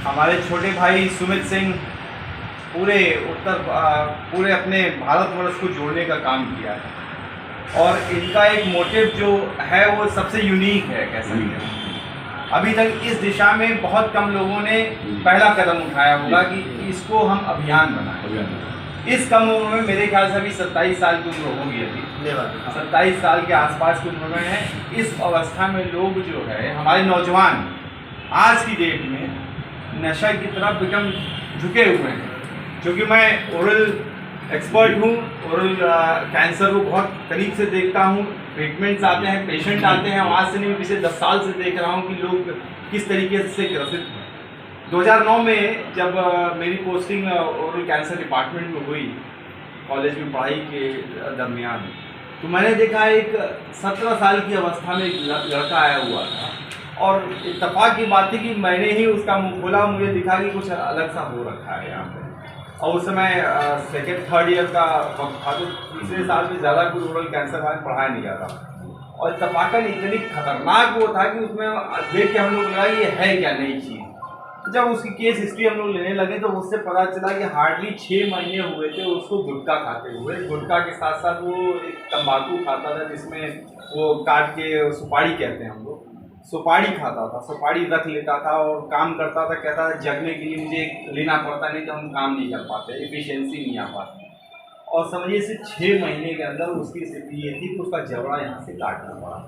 हमारे छोटे भाई सुमित सिंह पूरे अपने भारतवर्ष को जोड़ने का काम किया है और इनका एक मोटिव जो है वो सबसे यूनिक है, कह सकते हैं। अभी तक इस दिशा में बहुत कम लोगों ने पहला कदम उठाया होगा कि इसको हम अभियान बनाएं। इस कम उम्र में मेरे ख्याल से अभी 27 साल की उम्र होगी, अभी 27 साल के आसपास की उम्र में है। इस अवस्था में लोग जो है, हमारे नौजवान आज की डेट में नशा की तरफ एकदम झुके हुए हैं। क्योंकि मैं ओरल एक्सपर्ट हूँ, ओरल कैंसर को बहुत करीब से देखता हूँ। ट्रीटमेंट्स आते हैं, पेशेंट आते हैं, आज से नहीं पिछले 10 साल से देख रहा हूँ कि लोग किस तरीके से ग्रसित हैं। 2009 में जब मेरी पोस्टिंग ओरल कैंसर डिपार्टमेंट में हुई, कॉलेज में पढ़ाई के दरमियान, तो मैंने देखा एक 17 साल की अवस्था में एक लड़का आया हुआ था और इत्तेफाक की बात थी कि मैंने ही उसका मुँह खोला, मुझे दिखा कि कुछ अलग सा हो रखा है यहाँ पे। और उस समय सेकेंड थर्ड ईयर का वक्त था, तो तीसरे साल में ज़्यादा कोई ओरल कैंसर वाले पढ़ाया नहीं जाता। और इत्तेफाकन इतनी खतरनाक वो था कि उसमें देख के हम लोग लगा ये है क्या नई चीज़। जब उसकी केस हिस्ट्री हम लोग लेने लगे तो उससे पता चला कि हार्डली 6 महीने हुए थे उसको गुटखा खाते हुए। गुटखा के साथ साथ वो एक तंबाकू खाता था, जिसमें वो काट के सुपारी कहते हैं हम लोग, सुपारी खाता था, सुपारी रख लेता था और काम करता था। कहता था जगने के लिए मुझे लेना पड़ता, नहीं तो हम काम नहीं कर पाते, एफिशिएंसी नहीं आ पाती। और समझिए सिर्फ 6 महीने के अंदर उसकी स्थिति ये थी कि उसका जबड़ा यहाँ से काटना पड़ा।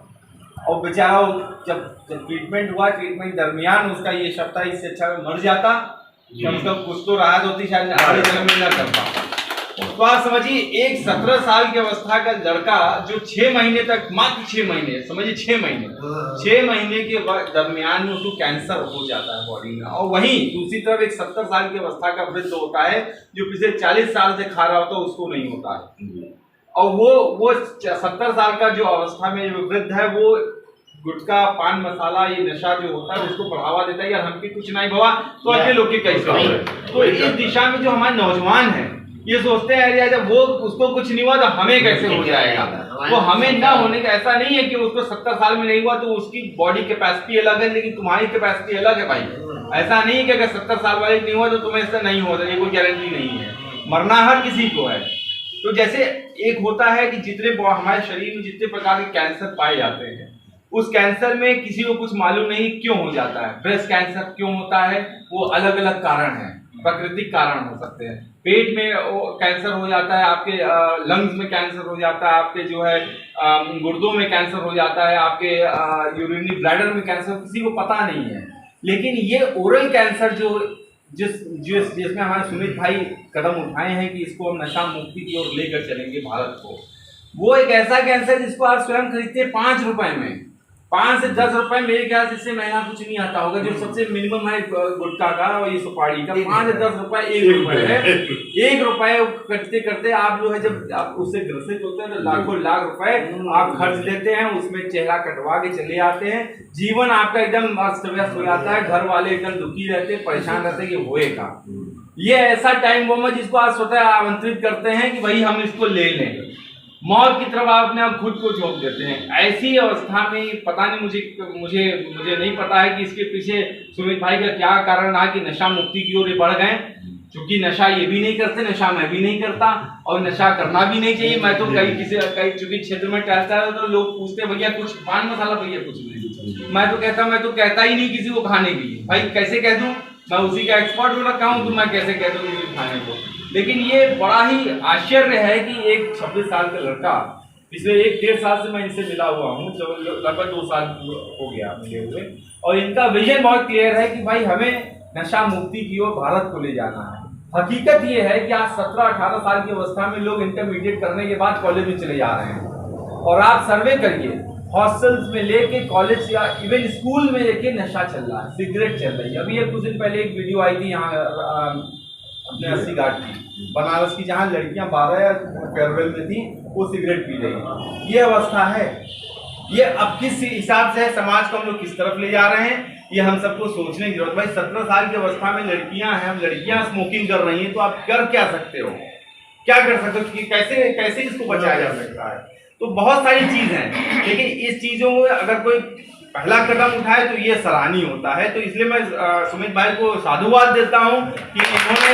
और बेचारा जब ट्रीटमेंट हुआ, ट्रीटमेंट दरमियान उसका ये शब्द था इससे अच्छा मर जाता, कम से कम कुछ तो राहत होती, शायद अगले जन्म में न कर पाता। तो आप समझिए एक 17 साल की अवस्था का लड़का जो 6 महीने तक, मात्र 6 महीने, समझिए 6 महीने के दरमियान में उसको कैंसर हो जाता है बॉडी में। और वहीं दूसरी तरफ एक 70 साल की अवस्था का वृद्ध होता है जो पिछले 40 साल से खा रहा होता है, उसको नहीं होता है। और वो 70 साल का जो अवस्था में जो वृद्ध है वो गुटखा, पान मसाला, ये नशा जो होता है उसको बढ़ावा देता है। यार हमके कुछ नहीं भवा तो अन्य लोग के कैसे हो। तो इस दिशा में जो हमारे नौजवान हैं ये सोचते हैं यार जब वो उसको कुछ नहीं हुआ तो हमें कैसे हो जाएगा। वो हमें ना होने का ऐसा नहीं है कि उसको 70 साल में नहीं हुआ तो उसकी बॉडी कैपेसिटी अलग है, लेकिन तुम्हारी कैपेसिटी अलग है भाई। ऐसा नहीं है कि अगर 70 साल वाले नहीं हुआ तो तुम्हें इससे नहीं होता, ये कोई गारंटी नहीं है। मरना हर किसी को है। तो जैसे एक होता है कि जितने हमारे शरीर में जितने प्रकार के कैंसर पाए जाते हैं, उस कैंसर में किसी को कुछ मालूम नहीं क्यों हो जाता है। ब्रेस्ट कैंसर क्यों होता है, वो अलग अलग कारण है, प्राकृतिक कारण हो सकते हैं। पेट में कैंसर हो जाता है, आपके लंग्स में कैंसर हो जाता है, आपके जो है गुर्दों में कैंसर हो जाता है, आपके यूरिनरी ब्लैडर में कैंसर, किसी को पता नहीं है। लेकिन ये ओरल कैंसर जो जिसमें हमारे सुमित भाई कदम उठाए हैं कि इसको हम नशा मुक्ति की ओर लेकर चलेंगे भारत को, वो एक ऐसा कैंसर जिसको आप स्वयं खरीदते हैं 5 रुपए में, 5 से 10 रुपए, मेरे ख्याल से इससे महंगा कुछ नहीं आता होगा। जो सबसे मिनिमम है गुटखा का और ये सुपारी का 5 से 10 रुपए, 1 रुपए है। 1 रुपए करते करते आप जो है जब आप उससे ग्रसित होते हैं तो लाखों लाख रुपए आप खर्च लेते हैं, उसमें चेहरा कटवा के चले आते हैं। जीवन आपका एकदम अस्त व्यस्त हो जाता है, घर वाले एकदम दुखी रहते हैं, परेशान रहते हैं कि होएगा। ये ऐसा टाइम बम है जिसको आप स्वतः आमंत्रित करते हैं कि भाई हम इसको ले लें, मौत की तरफ आप अपने आप खुद को झोंक देते हैं। ऐसी अवस्था में पता नहीं, मुझे नहीं पता है कि इसके पीछे सुमित भाई का क्या कारण रहा कि नशा मुक्ति की ओर बढ़ गए। क्योंकि नशा ये भी नहीं करते, नशा मैं भी नहीं करता और नशा करना भी नहीं चाहिए। मैं तो कई चूंकि क्षेत्र में टहलता है तो लोग पूछते भैया कुछ पान मसाला, भैया कुछ नहीं। मैं तो कहता ही नहीं किसी को खाने के लिए। भाई कैसे कह दूं, मैं उसी का एक्सपर्ट हो रखा हूँ तो मैं कैसे कह दूं किसी खाने को। लेकिन ये बड़ा ही आश्चर्य है कि एक 26 साल का लड़का, पिछले 1-1.5 साल से मैं इनसे मिला हुआ हूँ, जो लगभग 2 साल हो गया मिले हुए, और इनका विजन बहुत क्लियर है कि भाई हमें नशा मुक्ति की ओर भारत को ले जाना है। हकीकत ये है कि आज 17-18 साल की अवस्था में लोग इंटरमीडिएट करने के बाद कॉलेज में चले जा रहे हैं। और आप सर्वे करिए, हॉस्टल्स में लेके कॉलेज या इवन स्कूल में लेके नशा चल रहा है, सिगरेट चल रही है। अभी कुछ दिन पहले एक वीडियो आई थी यहाँ अपने 80 घाट की, बनारस की, जहाँ लड़कियां 12 या फेयरवेल में थी, वो सिगरेट पी रही है। ये अवस्था है। ये अब किस हिसाब से समाज को हम लोग किस तरफ ले जा रहे हैं, ये हम सबको सोचने की जरूरत। भाई 17 साल की अवस्था में लड़कियां हैं, लड़कियां स्मोकिंग कर रही हैं, तो आप कर क्या सकते हो, क्या कर सकते हो कि कैसे इसको बचाया जा सकता है। तो बहुत सारी चीज़ हैं, लेकिन इस चीज़ों में अगर कोई पहला कदम उठाए तो ये सराहनीय होता है। तो इसलिए मैं सुमित भाई को साधुवाद देता हूँ कि इन्होंने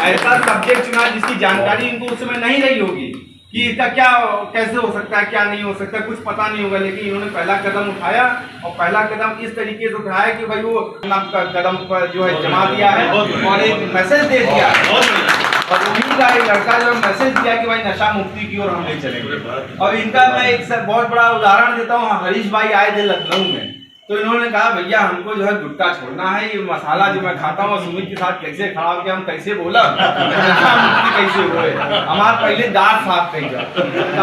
ऐसा सब्जेक्ट चुना जिसकी जानकारी इनको उस समय नहीं रही होगी कि इसका क्या कैसे हो सकता है, क्या नहीं हो सकता, कुछ पता नहीं होगा, लेकिन इन्होंने पहला कदम उठाया और पहला कदम इस तरीके से उठाया कि भाई वो अपना कदम पर जो है जमा दिया है और एक मैसेज दे दिया है। और उन्हीं का एक लड़का जो मैसेज दिया कि भाई नशा मुक्ति की ओर हम ले चलेंगे। और इनका मैं एक बहुत बड़ा उदाहरण देता हूँ। हरीश भाई आए थे लखनऊ में, तो इन्होंने कहा भैया हमको जो है गुटखा छोड़ना है, ये मसाला जो मैं खाता हूँ सुमित के साथ कैसे खड़ा हो गया, हम कैसे बोला नशा मुक्ति कैसे हुए, हमारा पहले दांत साफ करेगा।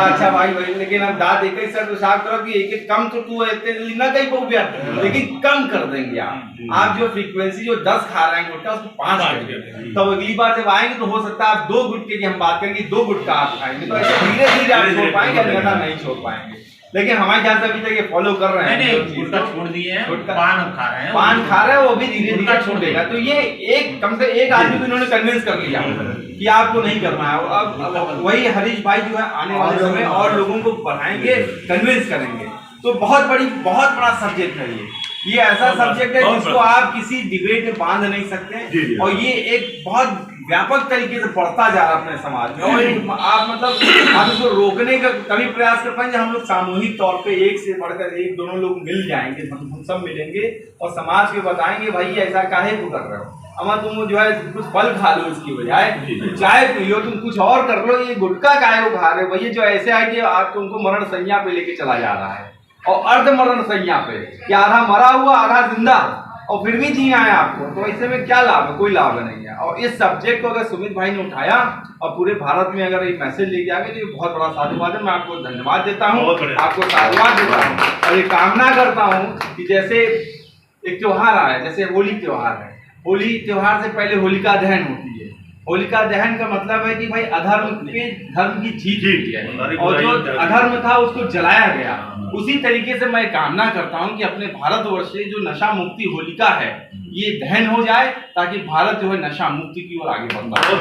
अच्छा भाई लेकिन हम दांत एक सर तो साफ करो कि एक कम तो तू ना कहीं पहुंच गया, लेकिन कम कर देंगे आप जो फ्रीक्वेंसी जो 10 खा रहे हैं गुटखा उसको 5 करेंगे। तो अगली बार जब आएंगे तो हो सकता है आप 2 गुटखे की हम बात करेंगे 2 गुटखा आप खाएंगे, तो ऐसे धीरे धीरे आप छोड़ पाएंगे, अन्यथा नहीं छोड़ पाएंगे। लेकिन हमारे ख्याल से अभी तक ये फॉलो कर रहे हैं। नहीं गुटखा छोड़ दिए हैं, पान खा रहे हैं, पान खा रहे हैं, वो भी धीरे धीरे छोड़ देगा। तो ये एक कम से एक आदमी को इन्होंने कन्विंस कर लिया कि आपको नहीं करना है। अब वही हरीश भाई जो है आने वाले समय और लोगों को बढ़ाएंगे, कन्विंस करेंगे। तो बहुत बड़ा सब्जेक्ट है ये ऐसा सब्जेक्ट है जिसको आप किसी डिबेट में बांध नहीं सकते और ये एक बहुत व्यापक तरीके से बढ़ता जा रहा है अपने समाज में। और आप मतलब आप इसको रोकने का कभी प्रयास कर पाएंगे। हम लोग सामूहिक तौर पे एक से बढ़कर एक दोनों लोग मिल जाएंगे, हम सब मिलेंगे और समाज को बताएंगे भाई ऐसा काहे को कर रहे हो, अमा तुम जो है कुछ फल खा लो इसकी बजाय, चाय पी लो, तुम कुछ और कर लो, ये गुटखा काहे को खा रहे हो। भैया जो ऐसे है कि आप तुमको मरण संज्ञा पे लेके चला जा रहा है और अर्ध मरण संज्ञा पे कि आधा मरा हुआ आधा जिंदा और फिर भी जीना है आपको, तो ऐसे में क्या लाभ है, कोई लाभ नहीं है। और इस सब्जेक्ट को अगर सुमित भाई ने उठाया और पूरे भारत में अगर ये मैसेज लेके आ गए तो ये बहुत बड़ा साधुवाद है। मैं आपको धन्यवाद देता हूँ, आपको साधुवाद देता हूँ और ये कामना करता हूँ कि जैसे एक त्योहार आया, जैसे होली त्योहार है, होली त्योहार से पहले होलिका दहन होती है। होलिका दहन का मतलब है कि भाई अधर्म पे धर्म की जीत हुई है और जो अधर्म था उसको जलाया गया। उसी तरीके से मैं कामना करता हूं कि अपने भारतवर्ष से जो नशा मुक्ति होलिका है ये दहन हो जाए ताकि भारत जो है नशा मुक्ति की ओर आगे बढ़ता है।